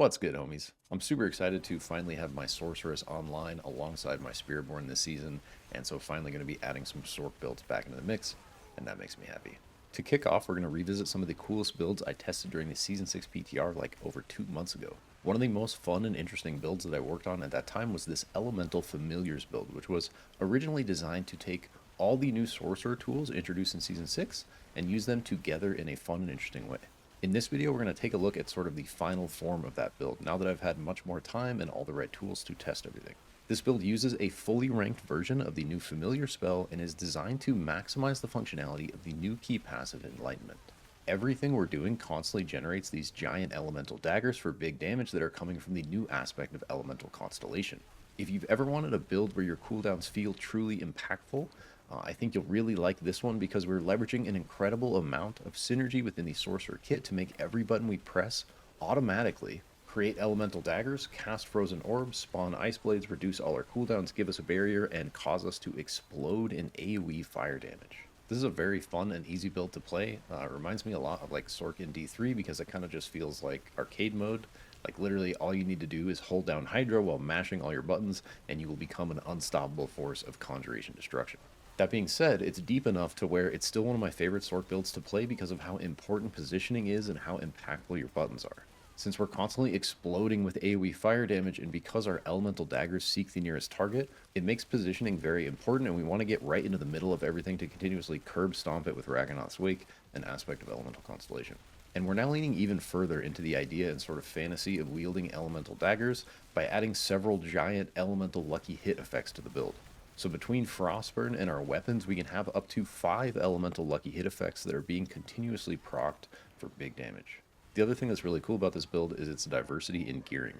What's good, homies? I'm super excited to finally have my Sorceress online alongside my Spiritborn this season, and so finally going to be adding some Sorc builds back into the mix, and that makes me happy. To kick off, we're going to revisit some of the coolest builds I tested during the Season 6 PTR like over 2 months ago. One of the most fun and interesting builds that I worked on at that time was this Elemental Familiars build, which was originally designed to take all the new Sorcerer tools introduced in Season 6 and use them together in a fun and interesting way. In this video, we're going to take a look at sort of the final form of that build, now that I've had much more time and all the right tools to test everything. This build uses a fully ranked version of the new Familiar spell and is designed to maximize the functionality of the new key passive Enlightenment. Everything we're doing constantly generates these giant elemental daggers for big damage that are coming from the new aspect of Elemental Constellation. If you've ever wanted a build where your cooldowns feel truly impactful, I think you'll really like this one because we're leveraging an incredible amount of synergy within the Sorcerer kit to make every button we press automatically create elemental daggers, cast frozen orbs, spawn ice blades, reduce all our cooldowns, give us a barrier, and cause us to explode in AoE fire damage. This is a very fun and easy build to play. It reminds me a lot of like Sorc in D3 because it kind of just feels like arcade mode. Like literally all you need to do is hold down Hydra while mashing all your buttons and you will become an unstoppable force of conjuration destruction. That being said, it's deep enough to where it's still one of my favorite Sorc builds to play because of how important positioning is and how impactful your buttons are. Since we're constantly exploding with AoE fire damage and because our elemental daggers seek the nearest target, it makes positioning very important and we want to get right into the middle of everything to continuously curb stomp it with Ragnaroth's Wake, an aspect of Elemental Constellation. And we're now leaning even further into the idea and sort of fantasy of wielding elemental daggers by adding several giant elemental lucky hit effects to the build. So between Frostburn and our weapons, we can have up to 5 elemental lucky hit effects that are being continuously procced for big damage. The other thing that's really cool about this build is its diversity in gearing.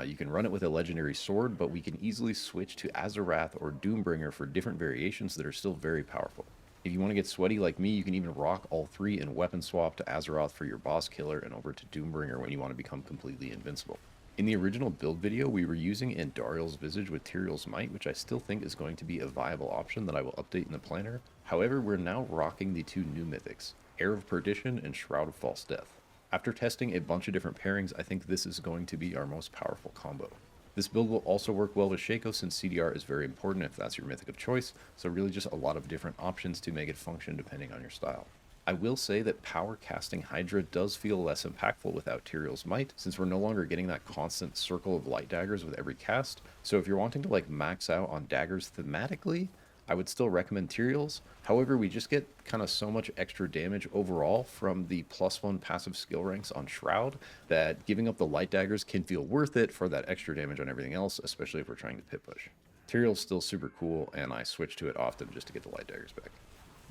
You can run it with a legendary sword, but we can easily switch to Azarath or Doombringer for different variations that are still very powerful. If you want to get sweaty like me, you can even rock all 3 and weapon swap to Azeroth for your boss killer and over to Doombringer when you want to become completely invincible. In the original build video, we were using Andariel's Visage with Tyrael's Might, which I still think is going to be a viable option that I will update in the planner. However, we're now rocking the 2 new mythics, Heir of Perdition and Shroud of False Death. After testing a bunch of different pairings, I think this is going to be our most powerful combo. This build will also work well with Shaco since CDR is very important if that's your mythic of choice, so really just a lot of different options to make it function depending on your style. I will say that power casting Hydra does feel less impactful without Tyrael's Might, since we're no longer getting that constant circle of light daggers with every cast. So if you're wanting to like max out on daggers thematically, I would still recommend Tyrael's. However, we just get kind of so much extra damage overall from the +1 passive skill ranks on Shroud that giving up the light daggers can feel worth it for that extra damage on everything else, especially if we're trying to pit push. Tyrael's still super cool, and I switch to it often just to get the light daggers back.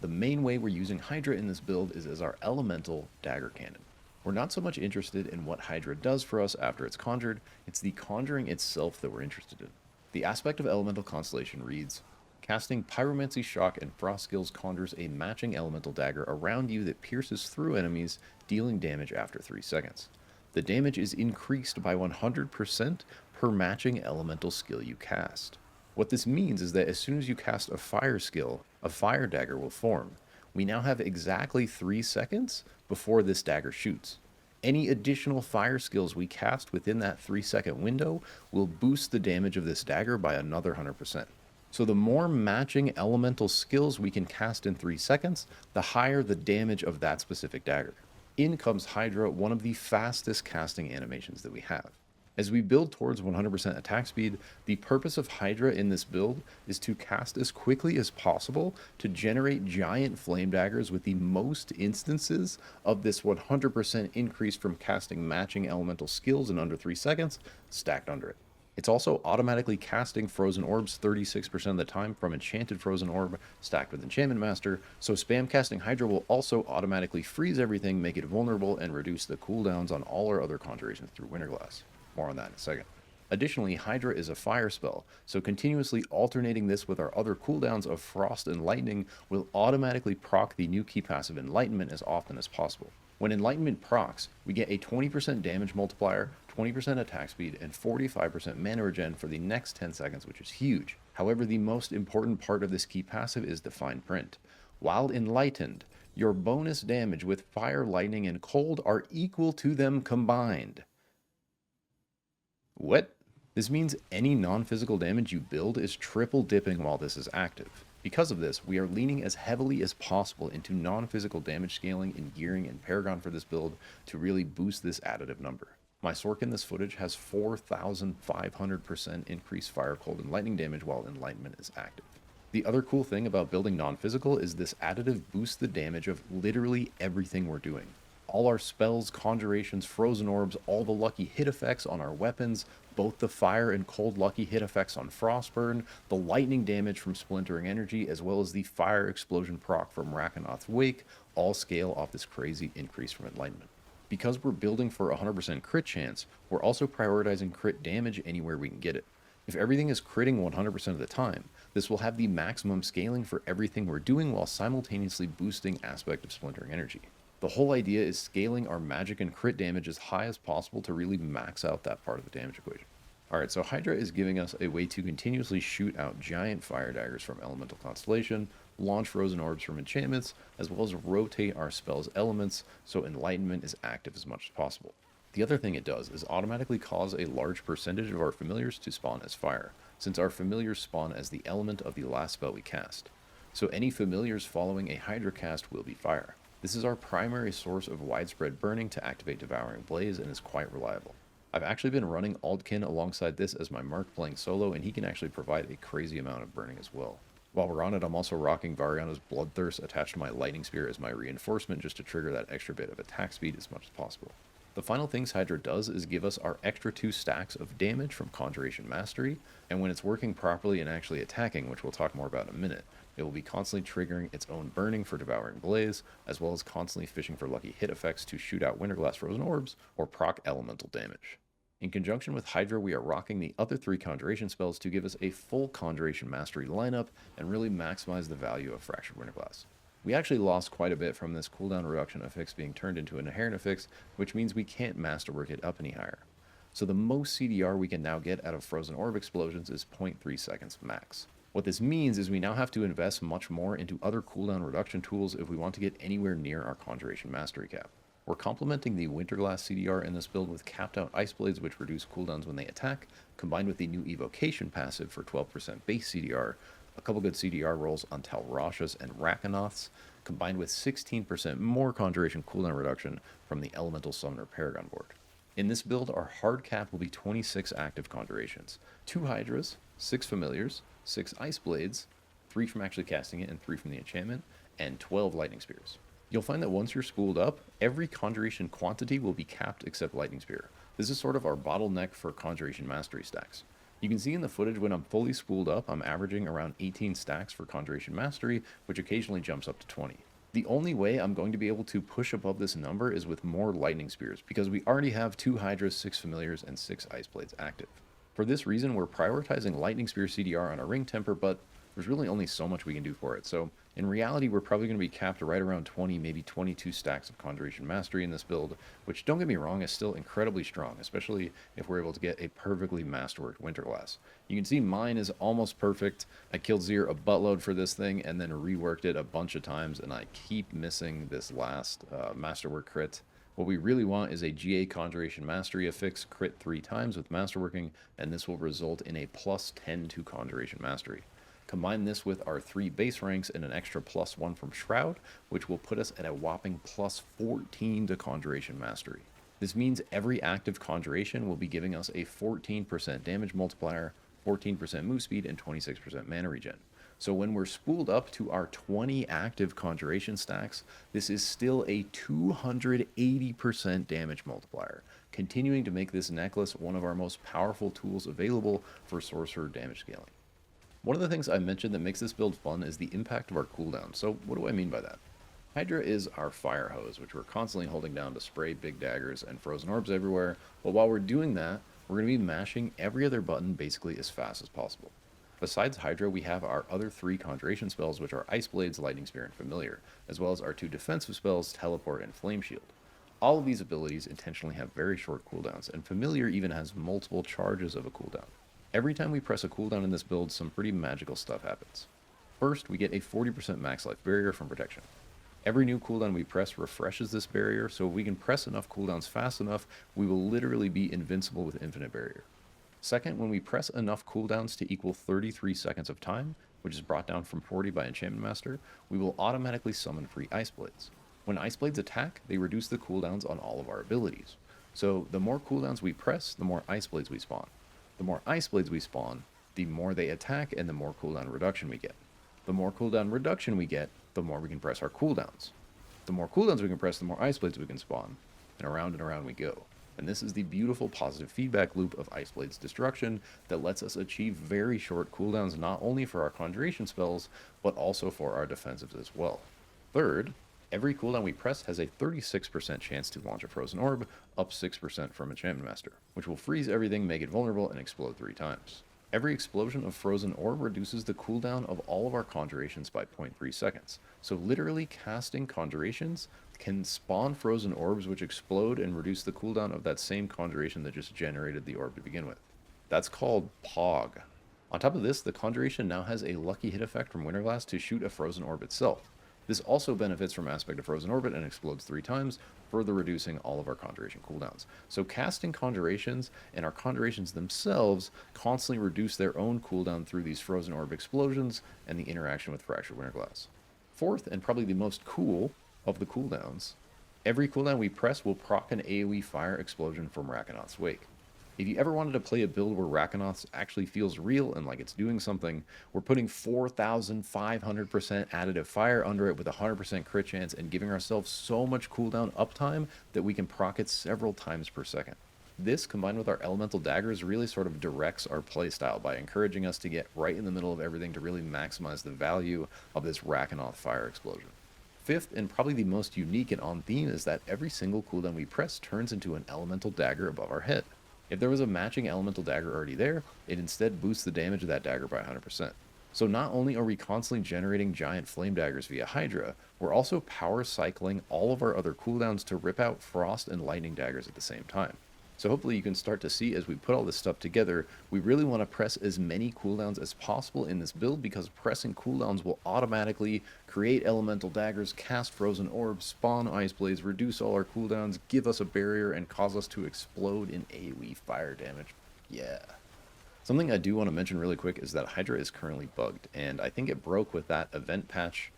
The main way we're using Hydra in this build is as our elemental dagger cannon. We're not so much interested in what Hydra does for us after it's conjured, it's the conjuring itself that we're interested in. The aspect of Elemental Constellation reads, casting Pyromancy Shock and Frost skills conjures a matching elemental dagger around you that pierces through enemies, dealing damage after 3 seconds. The damage is increased by 100% per matching elemental skill you cast. What this means is that as soon as you cast a fire skill, a fire dagger will form. We now have exactly 3 seconds before this dagger shoots. Any additional fire skills we cast within that 3-second window will boost the damage of this dagger by another 100%. So the more matching elemental skills we can cast in 3 seconds, the higher the damage of that specific dagger. In comes Hydra, one of the fastest casting animations that we have. As we build towards 100% attack speed, the purpose of Hydra in this build is to cast as quickly as possible to generate giant flame daggers with the most instances of this 100% increase from casting matching elemental skills in under 3 seconds stacked under it. It's also automatically casting frozen orbs 36% of the time from enchanted frozen orb stacked with enchantment master, so spam casting Hydra will also automatically freeze everything, make it vulnerable, and reduce the cooldowns on all our other conjurations through Winterglass. More on that in a second. Additionally, Hydra is a fire spell, so continuously alternating this with our other cooldowns of Frost and Lightning will automatically proc the new key passive Enlightenment as often as possible. When Enlightenment procs, we get a 20% damage multiplier, 20% attack speed, and 45% mana regen for the next 10 seconds, which is huge. However, the most important part of this key passive is the fine print. While enlightened, your bonus damage with fire, lightning, and cold are equal to them combined. What? This means any non-physical damage you build is triple dipping while this is active. Because of this, we are leaning as heavily as possible into non-physical damage scaling and gearing in Paragon for this build to really boost this additive number. My Sork in this footage has 4,500% increased fire, cold, and lightning damage while Enlightenment is active. The other cool thing about building non-physical is this additive boosts the damage of literally everything we're doing. All our spells, conjurations, frozen orbs, all the lucky hit effects on our weapons, both the fire and cold lucky hit effects on Frostburn, the lightning damage from splintering energy, as well as the fire explosion proc from Rakanoth's Wake, all scale off this crazy increase from Enlightenment. Because we're building for 100% crit chance, we're also prioritizing crit damage anywhere we can get it. If everything is critting 100% of the time, this will have the maximum scaling for everything we're doing while simultaneously boosting aspect of splintering energy. The whole idea is scaling our magic and crit damage as high as possible to really max out that part of the damage equation. Alright, so Hydra is giving us a way to continuously shoot out giant fire daggers from Elemental Constellation, launch frozen orbs from enchantments, as well as rotate our spells' elements so Enlightenment is active as much as possible. The other thing it does is automatically cause a large percentage of our familiars to spawn as fire, since our familiars spawn as the element of the last spell we cast. So any familiars following a Hydra cast will be fire. This is our primary source of widespread burning to activate Devouring Blaze and is quite reliable. I've actually been running Aldkin alongside this as my Merc playing solo, and he can actually provide a crazy amount of burning as well. While we're on it, I'm also rocking Variano's Bloodthirst attached to my Lightning Spear as my reinforcement just to trigger that extra bit of attack speed as much as possible. The final things Hydra does is give us our extra 2 stacks of damage from Conjuration Mastery, and when it's working properly and actually attacking, which we'll talk more about in a minute, it will be constantly triggering its own burning for Devouring Blaze, as well as constantly fishing for lucky hit effects to shoot out Winterglass Frozen Orbs or proc elemental damage. In conjunction with Hydra, we are rocking the other 3 Conjuration spells to give us a full Conjuration Mastery lineup and really maximize the value of Fractured Winterglass. We actually lost quite a bit from this cooldown reduction affix being turned into an inherent affix, which means we can't masterwork it up any higher. So the most CDR we can now get out of Frozen Orb explosions is 0.3 seconds max. What this means is we now have to invest much more into other cooldown reduction tools if we want to get anywhere near our Conjuration Mastery cap. We're complementing the Winterglass CDR in this build with capped out Ice Blades, which reduce cooldowns when they attack, combined with the new Evocation passive for 12% base CDR, a couple good CDR rolls on Talrashas and Rakanoths, combined with 16% more Conjuration cooldown reduction from the Elemental Summoner Paragon board. In this build, our hard cap will be 26 active Conjurations, 2 Hydras, 6 Familiars, 6 Ice Blades, 3 from actually casting it and 3 from the enchantment, and 12 Lightning Spears. You'll find that once you're schooled up, every Conjuration quantity will be capped except Lightning Spear. This is sort of our bottleneck for Conjuration Mastery stacks. You can see in the footage when I'm fully spooled up, I'm averaging around 18 stacks for Conjuration Mastery, which occasionally jumps up to 20. The only way I'm going to be able to push above this number is with more Lightning Spears, because we already have 2 Hydras, 6 Familiars, and 6 Ice Blades active. For this reason, we're prioritizing Lightning Spear CDR on a Ring Temper, but there's really only so much we can do for it. So in reality, we're probably going to be capped right around 20, maybe 22 stacks of Conjuration Mastery in this build, which, don't get me wrong, is still incredibly strong, especially if we're able to get a perfectly masterworked Winterglass. You can see mine is almost perfect. I killed Zir a buttload for this thing and then reworked it a bunch of times, and I keep missing this last masterwork crit. What we really want is a GA Conjuration Mastery affix crit 3 times with masterworking, and this will result in a plus 10 to Conjuration Mastery. Combine this with our 3 base ranks and an extra plus 1 from Shroud, which will put us at a whopping plus 14 to Conjuration Mastery. This means every active Conjuration will be giving us a 14% damage multiplier, 14% move speed, and 26% mana regen. So when we're spooled up to our 20 active Conjuration stacks, this is still a 280% damage multiplier, continuing to make this necklace one of our most powerful tools available for Sorcerer damage scaling. One of the things I mentioned that makes this build fun is the impact of our cooldown. So what do I mean by that? Hydra is our fire hose, which we're constantly holding down to spray big daggers and frozen orbs everywhere, but while we're doing that, we're going to be mashing every other button basically as fast as possible. Besides Hydra, we have our other 3 Conjuration spells, which are Ice Blades, Lightning Spear, and Familiar, as well as our 2 defensive spells, Teleport and Flame Shield. All of these abilities intentionally have very short cooldowns, and Familiar even has multiple charges of a cooldown. Every time we press a cooldown in this build, some pretty magical stuff happens. First, we get a 40% max life barrier from protection. Every new cooldown we press refreshes this barrier, so if we can press enough cooldowns fast enough, we will literally be invincible with infinite barrier. Second, when we press enough cooldowns to equal 33 seconds of time, which is brought down from 40 by Enchantment Master, we will automatically summon free Ice Blades. When Ice Blades attack, they reduce the cooldowns on all of our abilities. So the more cooldowns we press, the more Ice Blades we spawn. The more Ice Blades we spawn, the more they attack and the more cooldown reduction we get. The more cooldown reduction we get, the more we can press our cooldowns. The more cooldowns we can press, the more Ice Blades we can spawn. And around we go. And this is the beautiful positive feedback loop of Ice Blade's destruction that lets us achieve very short cooldowns not only for our conjuration spells, but also for our defensives as well. Third, every cooldown we press has a 36% chance to launch a Frozen Orb, up 6% from Enchantment Master, which will freeze everything, make it vulnerable, and explode 3 times. Every explosion of Frozen Orb reduces the cooldown of all of our conjurations by 0.3 seconds. So literally casting conjurations can spawn Frozen Orbs which explode and reduce the cooldown of that same conjuration that just generated the orb to begin with. That's called POG. On top of this, the conjuration now has a lucky hit effect from Winterglass to shoot a Frozen Orb itself. This also benefits from Aspect of Frozen Orbit and explodes 3 times, further reducing all of our conjuration cooldowns. So casting conjurations and our conjurations themselves constantly reduce their own cooldown through these Frozen Orb explosions and the interaction with Fractured Winterglass. Fourth, and probably the most cool of the cooldowns, every cooldown we press will proc an AoE fire explosion from Rakanoth's Wake. If you ever wanted to play a build where Rakanoth's actually feels real and like it's doing something, we're putting 4,500% additive fire under it with 100% crit chance and giving ourselves so much cooldown uptime that we can proc it several times per second. This, combined with our elemental daggers, really sort of directs our playstyle by encouraging us to get right in the middle of everything to really maximize the value of this Rakanoth fire explosion. Fifth, and probably the most unique and on theme, is that every single cooldown we press turns into an elemental dagger above our head. If there was a matching elemental dagger already there, it instead boosts the damage of that dagger by 100%. So not only are we constantly generating giant flame daggers via Hydra, we're also power cycling all of our other cooldowns to rip out frost and lightning daggers at the same time. So hopefully you can start to see as we put all this stuff together, we really want to press as many cooldowns as possible in this build because pressing cooldowns will automatically create elemental daggers, cast frozen orbs, spawn ice blades, reduce all our cooldowns, give us a barrier, and cause us to explode in AoE fire damage. Yeah. Something I do want to mention really quick is that Hydra is currently bugged, and I think it broke with that event patch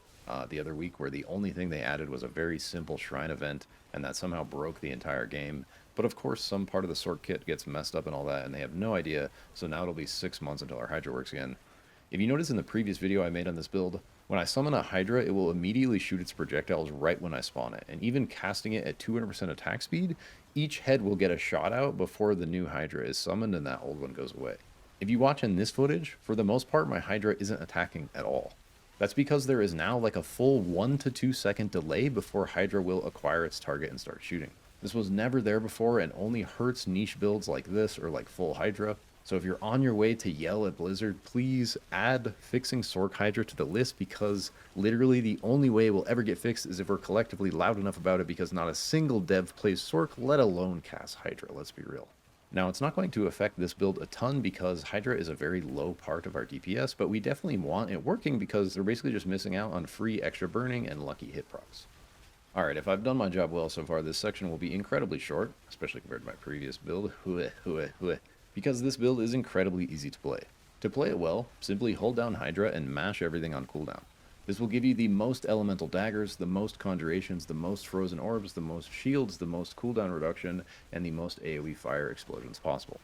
the other week where the only thing they added was a very simple shrine event, and that somehow broke the entire game. But of course, some part of the sort kit gets messed up and all that, and they have no idea, so now it'll be 6 months until our Hydra works again. If you notice in the previous video I made on this build, when I summon a Hydra, it will immediately shoot its projectiles right when I spawn it, and even casting it at 200% attack speed, each head will get a shot out before the new Hydra is summoned and that old one goes away. If you watch in this footage, for the most part my Hydra isn't attacking at all. That's because there is now like a full 1 to 2 second delay before Hydra will acquire its target and start shooting. This was never there before and only hurts niche builds like this or like full Hydra. So if you're on your way to yell at Blizzard, please add fixing Sorc Hydra to the list, because literally the only way it will ever get fixed is if we're collectively loud enough about it, because not a single dev plays Sorc, let alone cast Hydra, let's be real. Now, it's not going to affect this build a ton because Hydra is a very low part of our DPS, but we definitely want it working because they're basically just missing out on free extra burning and lucky hit procs. Alright, if I've done my job well so far, this section will be incredibly short, especially compared to my previous build, because this build is incredibly easy to play. To play it well, simply hold down Hydra and mash everything on cooldown. This will give you the most elemental daggers, the most conjurations, the most frozen orbs, the most shields, the most cooldown reduction, and the most AoE fire explosions possible.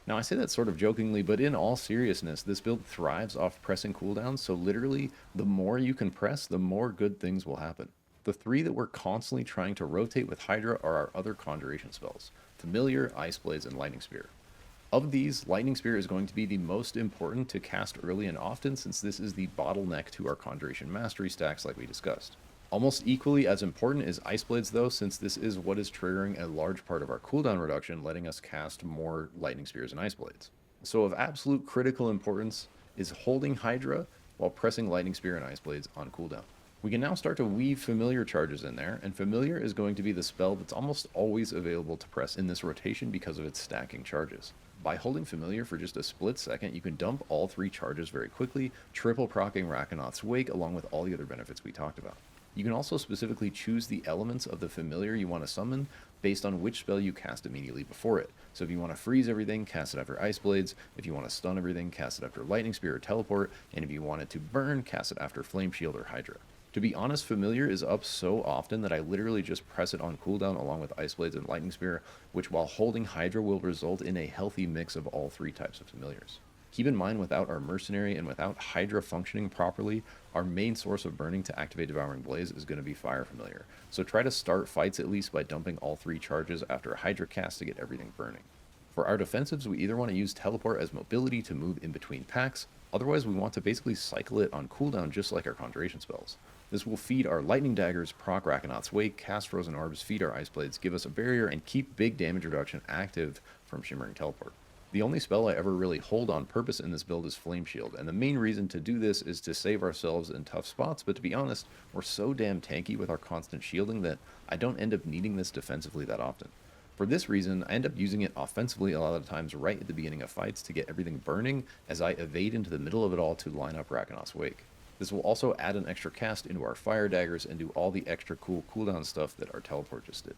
Now I say that sort of jokingly, but in all seriousness, this build thrives off pressing cooldowns, so literally, the more you can press, the more good things will happen. The 3 that we're constantly trying to rotate with Hydra are our other conjuration spells: Familiar, Ice Blades, and Lightning Spear. Of these, Lightning Spear is going to be the most important to cast early and often, since this is the bottleneck to our conjuration mastery stacks like we discussed. Almost equally as important is Ice Blades though, since this is what is triggering a large part of our cooldown reduction, letting us cast more Lightning Spears and Ice Blades. So of absolute critical importance is holding Hydra while pressing Lightning Spear and Ice Blades on cooldown. We can now start to weave Familiar charges in there, and Familiar is going to be the spell that's almost always available to press in this rotation because of its stacking charges. By holding Familiar for just a split second, you can dump all 3 charges very quickly, triple proccing Rakanoth's Wake along with all the other benefits we talked about. You can also specifically choose the elements of the familiar you want to summon based on which spell you cast immediately before it. So if you want to freeze everything, cast it after Ice Blades. If you want to stun everything, cast it after Lightning Spear or Teleport. And if you want it to burn, cast it after Flame Shield or Hydra. To be honest, Familiar is up so often that I literally just press it on cooldown along with Ice Blades and Lightning Spear, which while holding Hydra will result in a healthy mix of all three types of Familiars. Keep in mind, without our Mercenary and without Hydra functioning properly, our main source of burning to activate Devouring Blaze is going to be Fire Familiar. So try to start fights at least by dumping all three charges after a Hydra cast to get everything burning. For our defensives, we either want to use Teleport as mobility to move in between packs, otherwise we want to basically cycle it on cooldown just like our Conjuration spells. This will feed our Lightning Daggers, proc Rakanot's Wake, cast Frozen Orbs, feed our Ice Blades, give us a barrier, and keep big damage reduction active from Shimmering Teleport. The only spell I ever really hold on purpose in this build is Flame Shield, and the main reason to do this is to save ourselves in tough spots, but to be honest, we're so damn tanky with our constant shielding that I don't end up needing this defensively that often. For this reason, I end up using it offensively a lot of the times right at the beginning of fights to get everything burning as I evade into the middle of it all to line up Rakanot's Wake. This will also add an extra cast into our Fire Daggers and do all the extra cool cooldown stuff that our Teleport just did.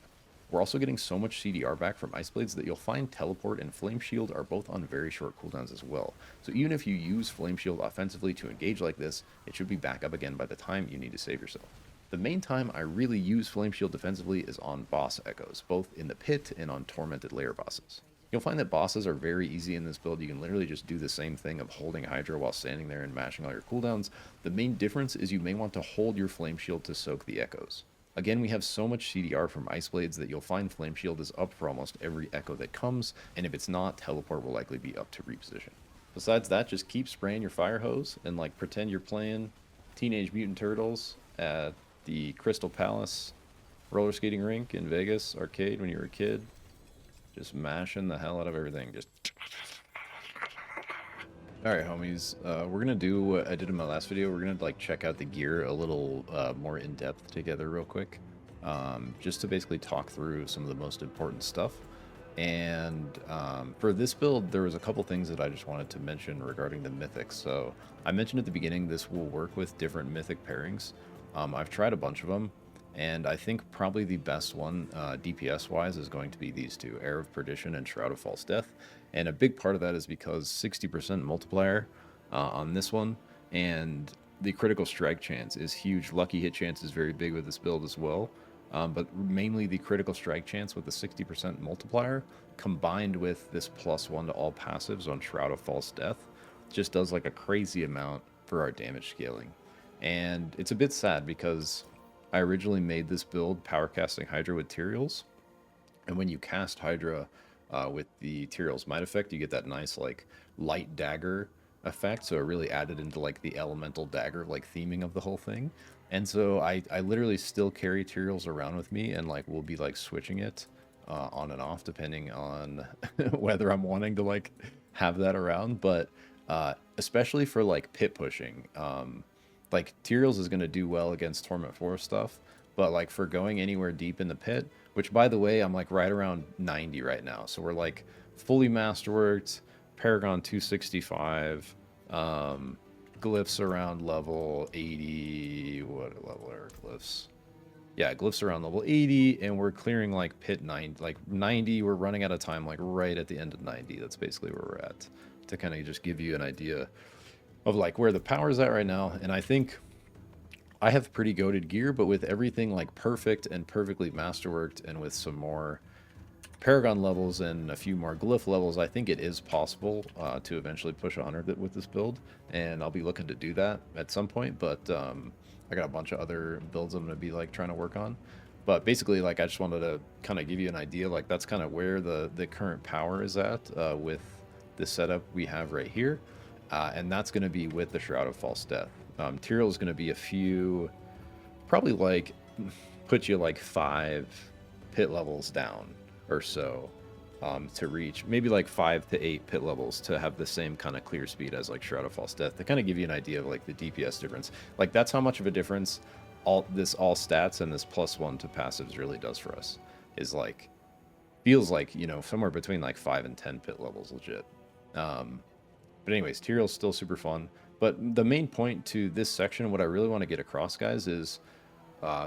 We're also getting so much CDR back from Ice Blades that you'll find Teleport and Flame Shield are both on very short cooldowns as well. So even if you use Flame Shield offensively to engage like this, it should be back up again by the time you need to save yourself. The main time I really use Flame Shield defensively is on boss echoes, both in the pit and on Tormented Lair bosses. You'll find that bosses are very easy in this build. You can literally just do the same thing of holding Hydra while standing there and mashing all your cooldowns. The main difference is you may want to hold your Flame Shield to soak the echoes. Again, we have so much CDR from Ice Blades that you'll find Flame Shield is up for almost every echo that comes, and if it's not, Teleport will likely be up to reposition. Besides that, just keep spraying your fire hose and like pretend you're playing Teenage Mutant Turtles at the Crystal Palace roller skating rink in Vegas arcade when you were a kid. Just mashing the hell out of everything. Just. Alright, homies. We're gonna do what I did in my last video. We're gonna like check out the gear a little more in depth together real quick. Just to basically talk through some of the most important stuff. And for this build, there was a couple things that I just wanted to mention regarding the mythics. So I mentioned at the beginning this will work with different mythic pairings. I've tried a bunch of them. And I think probably the best one, DPS-wise, is going to be these two, Heir of Perdition and Shroud of False Death. And a big part of that is because 60% multiplier on this one, and the critical strike chance is huge. Lucky hit chance is very big with this build as well. But mainly the critical strike chance with the 60% multiplier, combined with this +1 to all passives on Shroud of False Death, just does like a crazy amount for our damage scaling. And it's a bit sad because I originally made this build power casting Hydra with Tyraels, and when you cast Hydra with the Tyraels Might effect, you get that nice like light dagger effect, so it really added into like the elemental dagger like theming of the whole thing. And so I literally still carry Tyraels around with me, and like we'll be like switching it on and off depending on whether I'm wanting to like have that around. But especially for like pit pushing, like Tyraels is going to do well against Torment 4 stuff, but like for going anywhere deep in the pit, which by the way, I'm like right around 90 right now. So we're like fully masterworked, Paragon 265, glyphs around level 80. What level are glyphs? Yeah, glyphs around level 80, and we're clearing like pit 90, like 90. We're running out of time, like right at the end of 90. That's basically where we're at, to kind of just give you an idea of like where the power's at right now. And I think I have pretty goated gear, but with everything like perfect and perfectly masterworked, and with some more Paragon levels and a few more glyph levels, I think it is possible to eventually push 100 with this build, and I'll be looking to do that at some point. But I got a bunch of other builds I'm going to be like trying to work on. But basically, like, I just wanted to kind of give you an idea, like that's kind of where the current power is at with the setup we have right here. And that's going to be with the Shroud of False Death. Tyrael is going to be a few, probably like, put you like 5 pit levels down or so to reach. Maybe like 5 to 8 pit levels to have the same kind of clear speed as like Shroud of False Death, to kind of give you an idea of like the DPS difference. Like that's how much of a difference all stats and this +1 to passives really does for us. Is like, feels like, you know, somewhere between like 5 and 10 pit levels legit. But anyways, Tyrael's still super fun. But the main point to this section, what I really want to get across, guys, is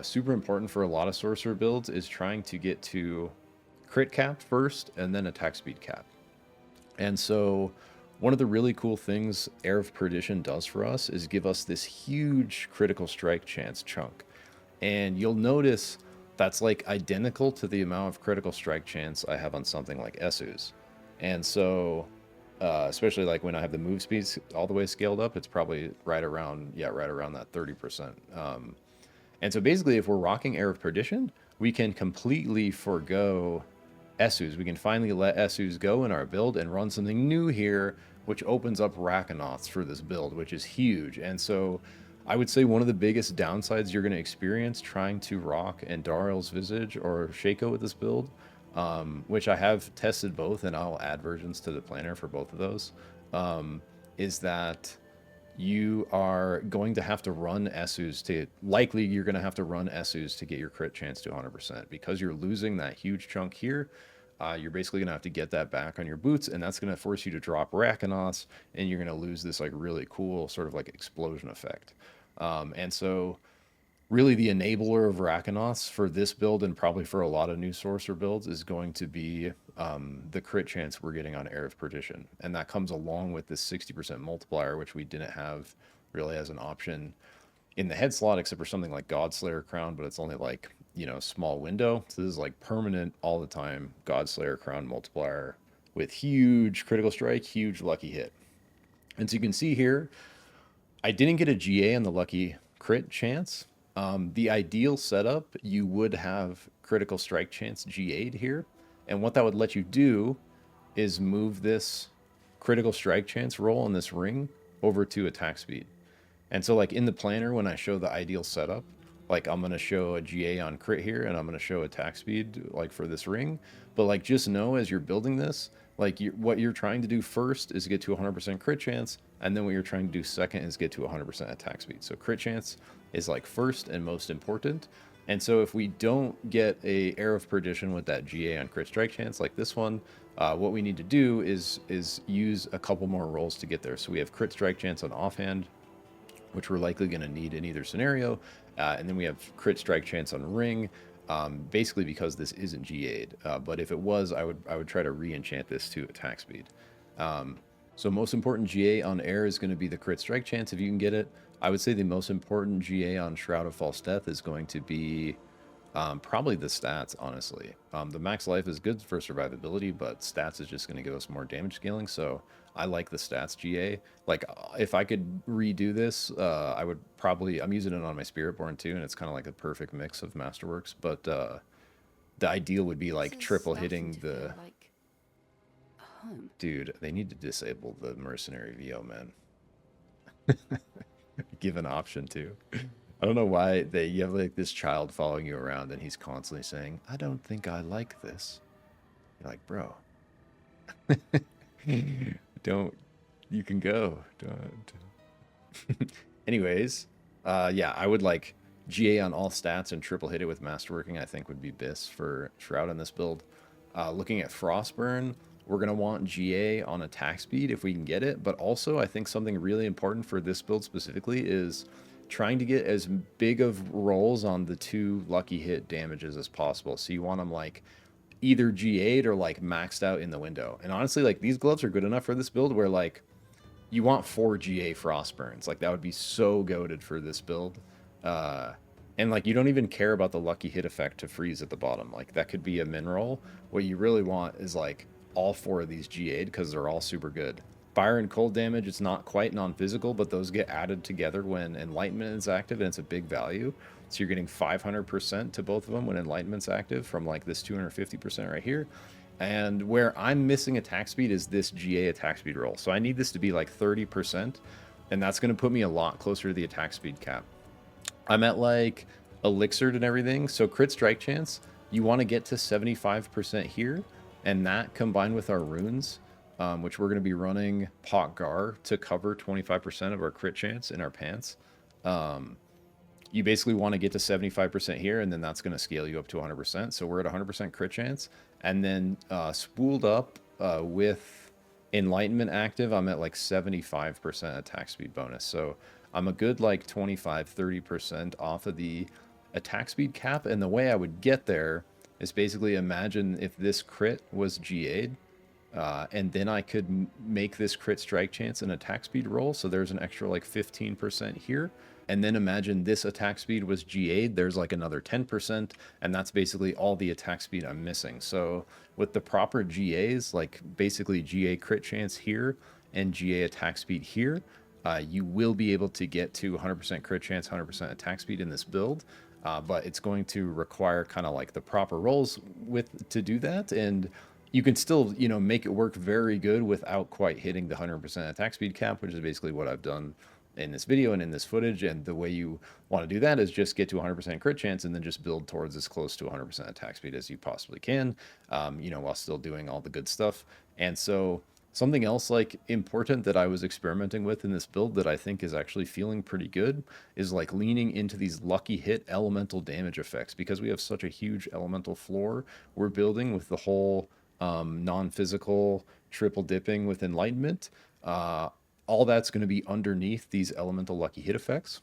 super important for a lot of sorcerer builds is trying to get to crit cap first and then attack speed cap. And so one of the really cool things Air of Perdition does for us is give us this huge critical strike chance chunk. And you'll notice that's like identical to the amount of critical strike chance I have on something like Esu's. And so, especially like when I have the move speeds all the way scaled up, it's probably right around that 30%. And so basically, if we're rocking Air of Perdition, we can completely forego Esu's. We can finally let Esu's go in our build and run something new here, which opens up Rakanoths for this build, which is huge. And so I would say one of the biggest downsides you're going to experience trying to rock Andarel's Visage or Shaco with this build, which I have tested both, and I'll add versions to the planner for both of those, is that you are going to have to run Esu's you're going to have to run Esu's to get your crit chance to 100%. Because you're losing that huge chunk here, you're basically going to have to get that back on your boots, and that's going to force you to drop Rakanoths, and you're going to lose this like really cool sort of like explosion effect. And so really the enabler of Rakanoths for this build, and probably for a lot of new sorcerer builds, is going to be the crit chance we're getting on Air of Perdition. And that comes along with this 60% multiplier, which we didn't have really as an option in the head slot, except for something like Godslayer Crown, but it's only like, small window. So this is like permanent all the time Godslayer Crown multiplier with huge critical strike, huge lucky hit. And so you can see here, I didn't get a GA on the lucky crit chance. The ideal setup, you would have critical strike chance GA'd here. And what that would let you do is move this critical strike chance roll on this ring over to attack speed. And so like in the planner, when I show the ideal setup, like I'm going to show a GA on crit here, and I'm going to show attack speed like for this ring. But like just know as you're building this, like what you're trying to do first is get to 100% crit chance, and then what you're trying to do second is get to 100% attack speed. So crit chance is like first and most important. And so if we don't get a Air of Perdition with that GA on crit strike chance like this one, what we need to do is use a couple more rolls to get there. So we have crit strike chance on offhand, which we're likely going to need in either scenario. And then we have crit strike chance on ring, basically because this isn't GA'd. But if it was, I would try to re-enchant this to attack speed. So most important GA on Air is going to be the crit strike chance if you can get it. I would say the most important GA on Shroud of False Death is going to be probably the stats, honestly. The max life is good for survivability, but stats is just going to give us more damage scaling. So I like the stats GA. Like if I could redo this, I would probably, I'm using it on my Spiritborn too, and it's kind of like a perfect mix of Masterworks. But the ideal would be like triple hitting the... Dude, they need to disable the mercenary VO, man. Give an option too. I don't know why you have like this child following you around and he's constantly saying, "I don't think I like this." You're like, bro, you can go. Don't. Anyways, yeah, I would like GA on all stats and triple hit it with Masterworking, I think would be best for Shroud on this build. Looking at Frostburn, we're going to want GA on attack speed if we can get it. But also, I think something really important for this build specifically is trying to get as big of rolls on the 2 lucky hit damages as possible. So you want them like either GA'd or like maxed out in the window. And honestly, like these gloves are good enough for this build where like you want 4 GA Frostburns. Like that would be so goated for this build. And like you don't even care about the lucky hit effect to freeze at the bottom. Like that could be a min roll. What you really want is like all 4 of these GA'd because they're all super good. Fire and cold damage, it's not quite non-physical, but those get added together when Enlightenment is active, and it's a big value. So you're getting 500% to both of them when Enlightenment's active from like this 250% right here. And where I'm missing attack speed is this GA attack speed roll. So I need this to be like 30%, and that's going to put me a lot closer to the attack speed cap. I'm at like Elixired and everything, so crit strike chance, you want to get to 75% here. And that combined with our runes, which we're going to be running Potgar to cover 25% of our crit chance in our pants. You basically want to get to 75% here, and then that's going to scale you up to 100%. So we're at 100% crit chance. And then spooled up with Enlightenment active, I'm at like 75% attack speed bonus. So I'm a good like 25-30% off of the attack speed cap, and the way I would get there is basically imagine if this crit was GA'd, and then I could make this crit strike chance an attack speed roll, so there's an extra like 15% here. And then imagine this attack speed was GA'd, there's like another 10%, and that's basically all the attack speed I'm missing. So with the proper GAs, like basically GA crit chance here and GA attack speed here, you will be able to get to 100% crit chance, 100% attack speed in this build. But it's going to require kind of like the proper rolls to do that, and you can still, you know, make it work very good without quite hitting the 100% attack speed cap, which is basically what I've done in this video and in this footage. And the way you want to do that is just get to 100% crit chance and then just build towards as close to 100% attack speed as you possibly can, you know, while still doing all the good stuff. And so something else like important that I was experimenting with in this build that I think is actually feeling pretty good is like leaning into these lucky hit elemental damage effects, because we have such a huge elemental floor we're building with the whole non-physical triple dipping with enlightenment. All that's going to be underneath these elemental lucky hit effects.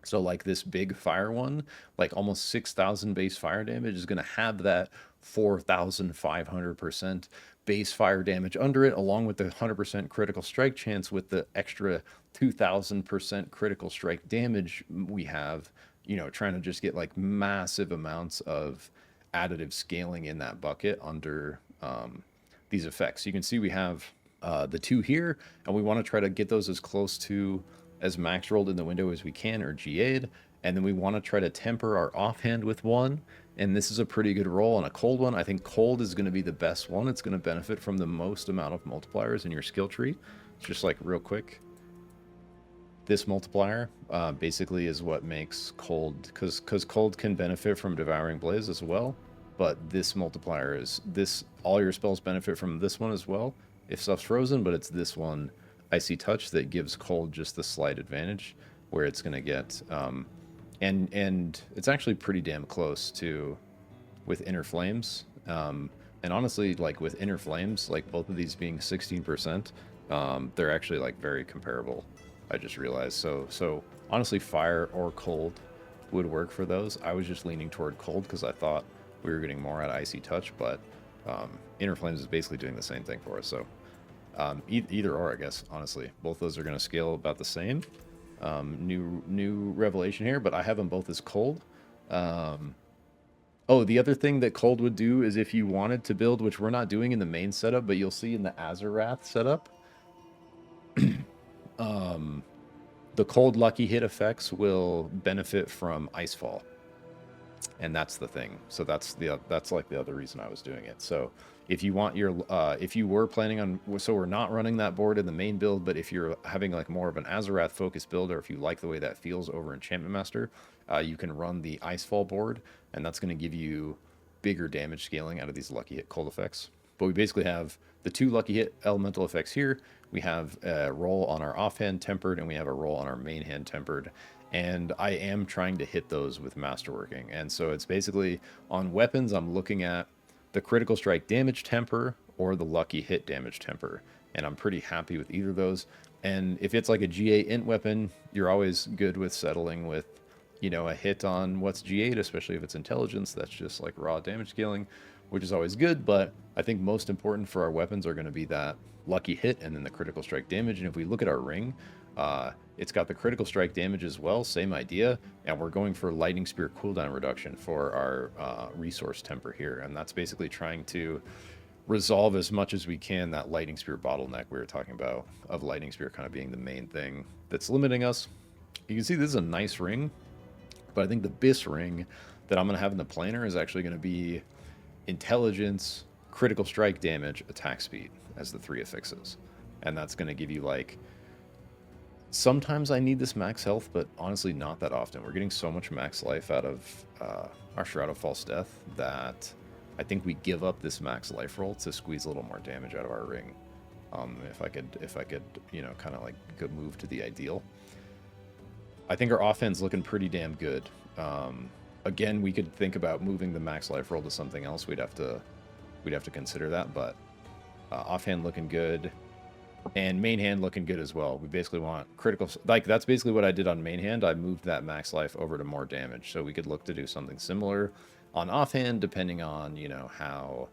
So like this big fire one, like almost 6,000 base fire damage is going to have that 4,500% base fire damage under it, along with the 100% critical strike chance with the extra 2,000% critical strike damage we have, you know, trying to just get like massive amounts of additive scaling in that bucket under these effects. You can see we have the two here, and we want to try to get those as close to as max rolled in the window as we can, or GA'd, and then we want to try to temper our offhand with one, and this is a pretty good roll on a cold one. I think cold is going to be the best one. It's going to benefit from the most amount of multipliers in your skill tree. Just like real quick, this multiplier basically is what makes cold, because cold can benefit from devouring blaze as well, but this multiplier is this, all your spells benefit from this one as well if stuff's frozen, but it's this one, Icy Touch, that gives cold just the slight advantage where it's going to get and it's actually pretty damn close to with Inner Flames, and honestly, like with Inner Flames, like both of these being 16%, they're actually like very comparable, I just realized. So honestly, fire or cold would work for those. I was just leaning toward cold because I thought we were getting more out of Icy Touch, but Inner Flames is basically doing the same thing for us. So either or, I guess, honestly, both those are going to scale about the same. New revelation here, but I have them both as cold. Oh, the other thing that cold would do is if you wanted to build, which we're not doing in the main setup, but you'll see in the Azarath setup, the cold lucky hit effects will benefit from Icefall. And that's the thing. So that's like the other reason I was doing it. So if you want your if you were planning on, so we're not running that board in the main build, but if you're having like more of an Azarath focused build, or if you like the way that feels over Enchantment Master, you can run the Icefall board, and that's going to give you bigger damage scaling out of these lucky hit cold effects. But we basically have the two lucky hit elemental effects here. We have a roll on our offhand tempered, and we have a roll on our main hand tempered. And I am trying to hit those with masterworking. And so it's basically on weapons, I'm looking at the critical strike damage temper or the lucky hit damage temper. And I'm pretty happy with either of those. And if it's like a GA int weapon, you're always good with settling with, you know, a hit on what's GA'd, especially if it's intelligence. That's just like raw damage scaling, which is always good. But I think most important for our weapons are going to be that lucky hit and then the critical strike damage. And if we look at our ring, it's got the critical strike damage as well, same idea, and we're going for lightning spear cooldown reduction for our resource temper here, and that's basically trying to resolve as much as we can that lightning spear bottleneck we were talking about, of lightning spear kind of being the main thing that's limiting us. You can see this is a nice ring, but I think the BIS ring that I'm going to have in the planner is actually going to be intelligence, critical strike damage, attack speed as the three affixes, and that's going to give you like, sometimes I need this max health, but honestly not that often. We're getting so much max life out of our Shroud of False Death that I think we give up this max life roll to squeeze a little more damage out of our ring. If I could, you know, kind of like go move to the ideal. I think our offense looking pretty damn good. Again, we could think about moving the max life roll to something else. We'd have to consider that, but offhand looking good. And main hand looking good as well. We basically want critical, like that's basically what I did on main hand. I moved that max life over to more damage, so we could look to do something similar on offhand, depending on, you know, how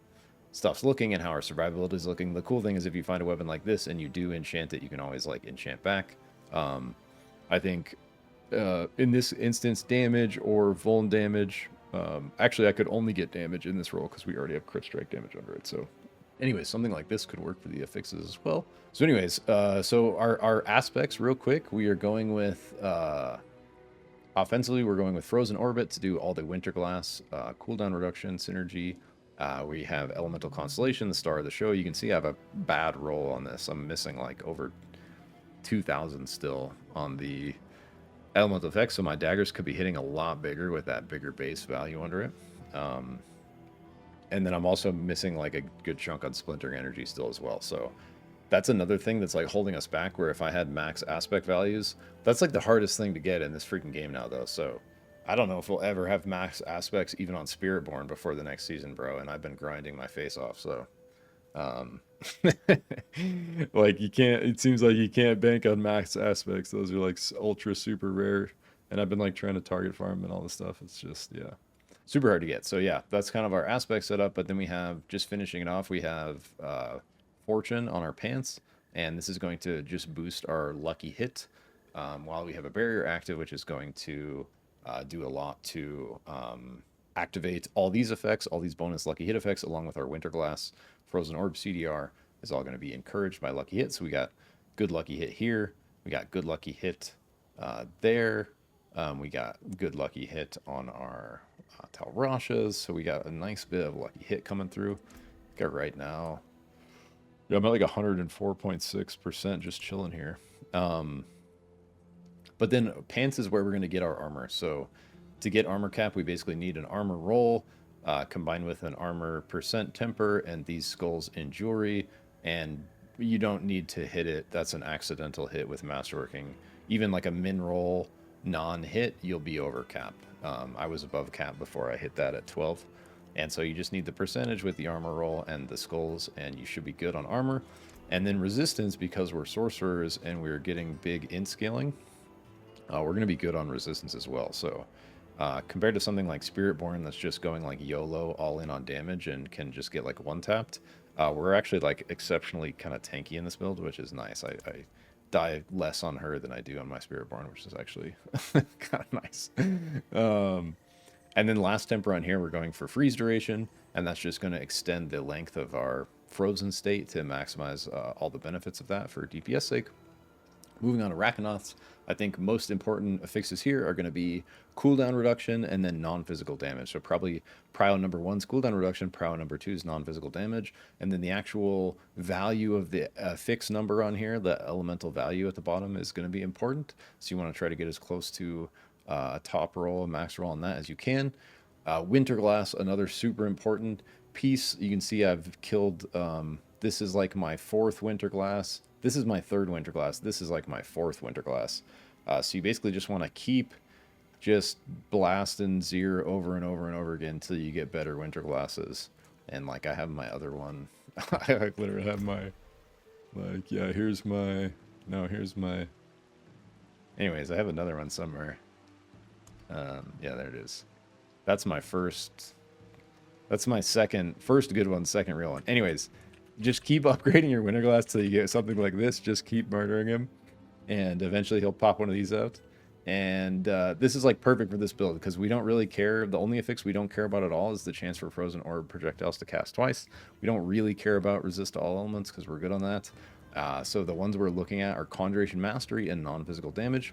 stuff's looking and how our survivability is looking. The cool thing is if you find a weapon like this and you do enchant it, you can always like enchant back. I think in this instance, damage or vuln damage. Actually, I could only get damage in this roll because we already have crit strike damage under it. So anyways, something like this could work for the affixes as well. So anyways, so our aspects real quick, we are going with, offensively, we're going with Frozen Orbit to do all the Winterglass, cooldown reduction, synergy. We have Elemental Constellation, the star of the show. You can see I have a bad roll on this. I'm missing like over 2,000 still on the elemental effects, so my daggers could be hitting a lot bigger with that bigger base value under it. And then I'm also missing like a good chunk on splintering energy still as well. So that's another thing that's like holding us back, where if I had max aspect values, that's like the hardest thing to get in this freaking game now though. So I don't know if we'll ever have max aspects even on Spiritborn before the next season, bro. And I've been grinding my face off. So like you can't, it seems like you can't bank on max aspects. Those are like ultra super rare. And I've been like trying to target farm and all this stuff. It's just, yeah, super hard to get. So yeah, that's kind of our aspect setup. But then we have, just finishing it off, we have Fortune on our pants. And this is going to just boost our lucky hit while we have a barrier active, which is going to do a lot to activate all these effects, all these bonus lucky hit effects, along with our Winterglass. Frozen Orb CDR is all going to be encouraged by lucky hit. So we got good lucky hit here. We got good lucky hit there. We got good lucky hit on our Talrashas. So we got a nice bit of lucky hit coming through. Got right now, yeah, I'm at like 104.6% just chilling here. But then pants is where we're going to get our armor. So to get armor cap, we basically need an armor roll combined with an armor percent temper and these skulls in jewelry. And you don't need to hit it. That's an accidental hit with masterworking. Even like a min roll non-hit, you'll be over cap. I was above cap before I hit that at 12. And so you just need the percentage with the armor roll and the skulls, and you should be good on armor. And then resistance, because we're sorcerers and we're getting big in scaling, we're going to be good on resistance as well. So compared to something like Spiritborn that's just going like YOLO all in on damage and can just get like one tapped, we're actually like exceptionally kind of tanky in this build, which is nice. I die less on her than I do on my Spiritborn, which is actually kind of nice. And then last temper on here, we're going for freeze duration, and that's just going to extend the length of our frozen state to maximize all the benefits of that for DPS sake. Moving on to Rackanauts, I think most important affixes here are going to be cooldown reduction and then non-physical damage. So probably prio number 1 is cooldown reduction, prio number 2 is non-physical damage, and then the actual value of the affix number on here, the elemental value at the bottom, is going to be important. So you want to try to get as close to top roll, max roll on that as you can. Winterglass, another super important piece. You can see I've killed, this is like my 4th Winterglass. This is my 3rd Winterglass. This is like my 4th Winterglass. So you basically just want to keep just blasting Zir over and over and over again until you get better Winterglasses. And like I have my other one. I like literally have my, like, yeah, here's my, no, here's my, anyways, I have another one somewhere. Yeah, there it is. That's my first, that's my first good one, second real one. Anyways, just keep upgrading your Winterglass till you get something like this. Just keep murdering him, and eventually he'll pop one of these out. And this is like perfect for this build because we don't really care. The only affix we don't care about at all is the chance for Frozen Orb projectiles to cast twice. We don't really care about resist to all elements because we're good on that. So the ones we're looking at are Conjuration Mastery and non-physical damage.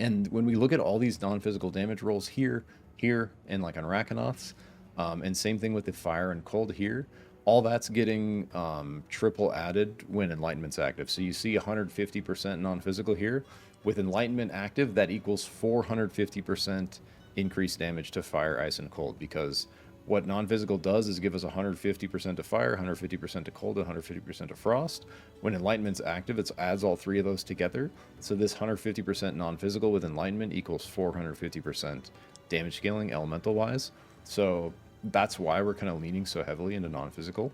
And when we look at all these non-physical damage rolls here, and like on Rackanauts, and same thing with the fire and cold here, all that's getting triple added when Enlightenment's active. So you see 150% non-physical here. With Enlightenment active, that equals 450% increased damage to fire, ice, and cold, because what non-physical does is give us 150% to fire, 150% to cold, 150% to frost. When Enlightenment's active, it adds all 3 of those together. So this 150% non-physical with Enlightenment equals 450% damage scaling elemental-wise. So that's why we're kind of leaning so heavily into non-physical.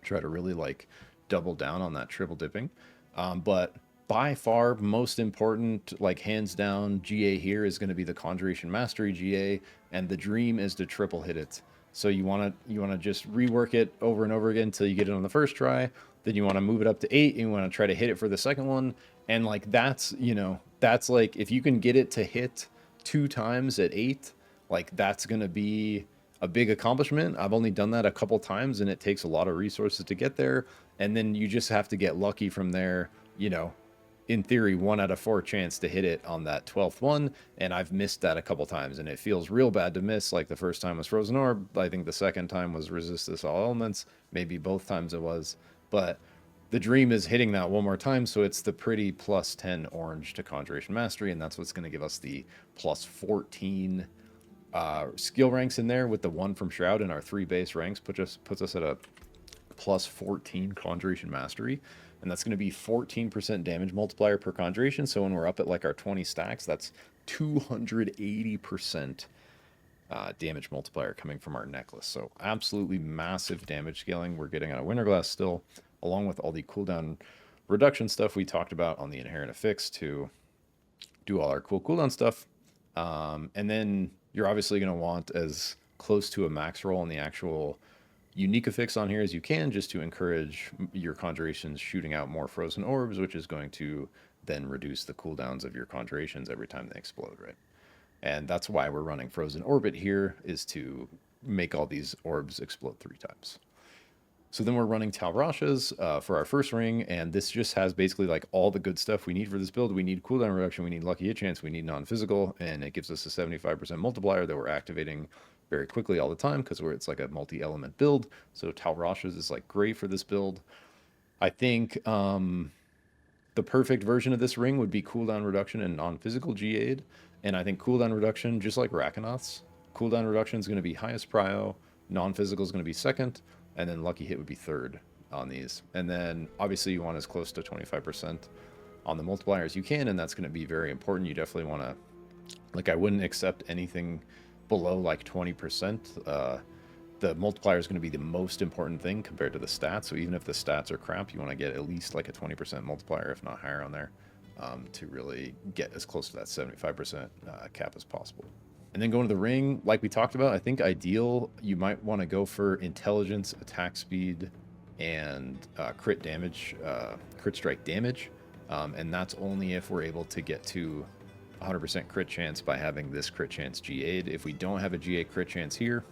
Try to really like double down on that triple dipping. But by far most important, like hands down, GA here is going to be the Conjuration Mastery GA, and the dream is to triple hit it. So you want to just rework it over and over again until you get it on the first try. Then you want to move it up to 8, and you want to try to hit it for the second one. And like that's, you know, that's like if you can get it to hit 2 times at 8, like that's going to be a big accomplishment. I've only done that a couple times, and it takes a lot of resources to get there. And then you just have to get lucky from there, you know, in theory, 1 out of 4 chance to hit it on that 12th one, and I've missed that a couple times, and it feels real bad to miss. Like the first time was Frozen Orb, I think the second time was Resist This All Elements, maybe both times it was, but the dream is hitting that one more time, so it's the pretty plus 10 orange to Conjuration Mastery, and that's what's going to give us the plus 14 skill ranks in there, with the 1 from Shroud, and our 3 base ranks puts us at a plus 14 Conjuration Mastery. And that's going to be 14% damage multiplier per conjuration. So when we're up at like our 20 stacks, that's 280% damage multiplier coming from our necklace. So absolutely massive damage scaling we're getting out of Winterglass still, along with all the cooldown reduction stuff we talked about on the inherent affix to do all our cool cooldown stuff. And then you're obviously going to want as close to a max roll on the actual unique affix on here as you can, just to encourage your conjurations shooting out more frozen orbs, which is going to then reduce the cooldowns of your conjurations every time they explode, right? And that's why we're running Frozen Orbit here, is to make all these orbs explode 3 times. So then we're running Talrashas for our first ring, and this just has basically like all the good stuff we need for this build. We need cooldown reduction, we need lucky hit chance, we need non-physical, and it gives us a 75% multiplier that we're activating very quickly all the time because it's like a multi-element build. So Talrashas is like great for this build. I think the perfect version of this ring would be cooldown reduction and non-physical GA'd. And I think cooldown reduction, just like Rakanoth's, cooldown reduction is going to be highest prio, non-physical is going to be second, and then lucky hit would be third on these. And then obviously you want as close to 25% on the multiplier as you can, and that's going to be very important. You definitely want to, like, I wouldn't accept anything below like 20%. The multiplier is going to be the most important thing compared to the stats. So even if the stats are crap, you want to get at least like a 20% multiplier, if not higher on there, to really get as close to that 75% cap as possible. And then going to the ring, like we talked about, I think ideal, you might want to go for intelligence, attack speed, and crit damage, crit strike damage. And that's only if we're able to get to 100% crit chance by having this crit chance GA'd. If we don't have a GA crit chance here,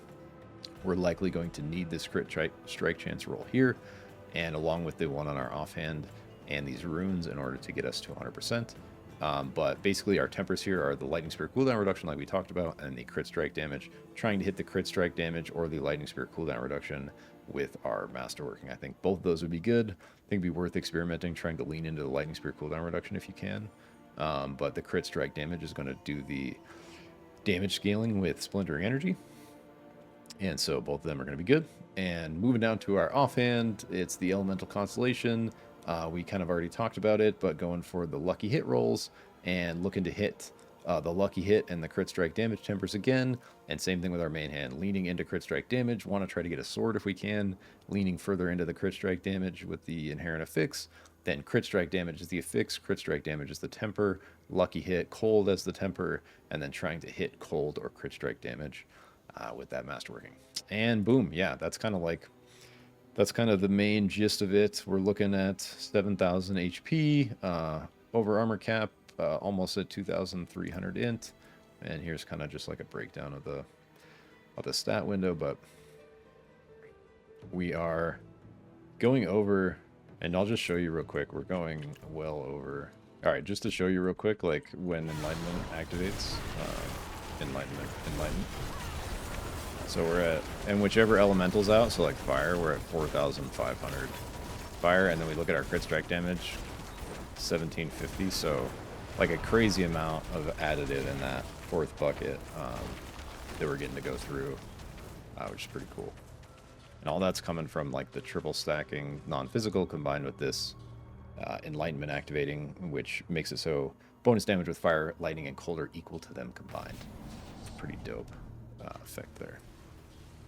we're likely going to need this crit strike chance roll here, and along with the one on our offhand and these runes in order to get us to 100%. But basically our tempers here are the Lightning Spear cooldown reduction like we talked about, and the crit strike damage, trying to hit the crit strike damage or the Lightning Spear cooldown reduction with our masterworking. I think both of those would be good. I think it'd be worth experimenting, trying to lean into the Lightning Spear cooldown reduction if you can. But the crit strike damage is going to do the damage scaling with splintering energy. And so both of them are going to be good. And moving down to our offhand, it's the Elemental Constellation. We kind of already talked about it, but going for the lucky hit rolls and looking to hit the lucky hit and the crit strike damage tempers again. And same thing with our main hand, leaning into crit strike damage. Want to try to get a sword if we can, leaning further into the crit strike damage with the inherent affix. Then crit strike damage is the affix, crit strike damage is the temper, lucky hit, cold as the temper, and then trying to hit cold or crit strike damage with that masterworking. And boom, yeah, that's kind of the main gist of it. We're looking at 7,000 HP, over armor cap, almost at 2,300 int. And here's kind of just like a breakdown of the stat window, but we are going over, and I'll just show you real quick. We're going well over. All right, just to show you real quick, like when Enlightenment activates, Enlightenment. So we're at, and whichever elemental's out, so like fire, we're at 4,500 fire, and then we look at our crit strike damage, 1,750. So like a crazy amount of additive in that fourth bucket that we're getting to go through, which is pretty cool. And all that's coming from like the triple stacking non-physical combined with this Enlightenment activating, which makes it so bonus damage with fire, lightning, and cold are equal to them combined. It's pretty dope effect there.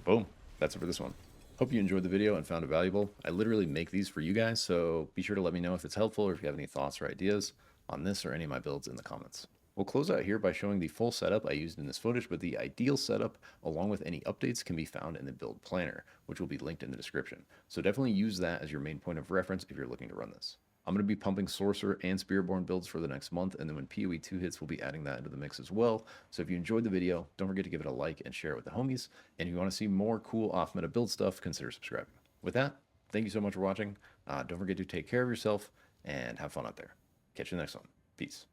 Boom. That's it for this one. Hope you enjoyed the video and found it valuable. I literally make these for you guys, so be sure to let me know if it's helpful or if you have any thoughts or ideas on this or any of my builds in the comments. We'll close out here by showing the full setup I used in this footage, but the ideal setup, along with any updates, can be found in the build planner, which will be linked in the description. So definitely use that as your main point of reference if you're looking to run this. I'm going to be pumping Sorcerer and Spiritborn builds for the next month, and then when PoE 2 hits, we'll be adding that into the mix as well. So if you enjoyed the video, don't forget to give it a like and share it with the homies. And if you want to see more cool off-meta build stuff, consider subscribing. With that, thank you so much for watching. Don't forget to take care of yourself and have fun out there. Catch you in the next one. Peace.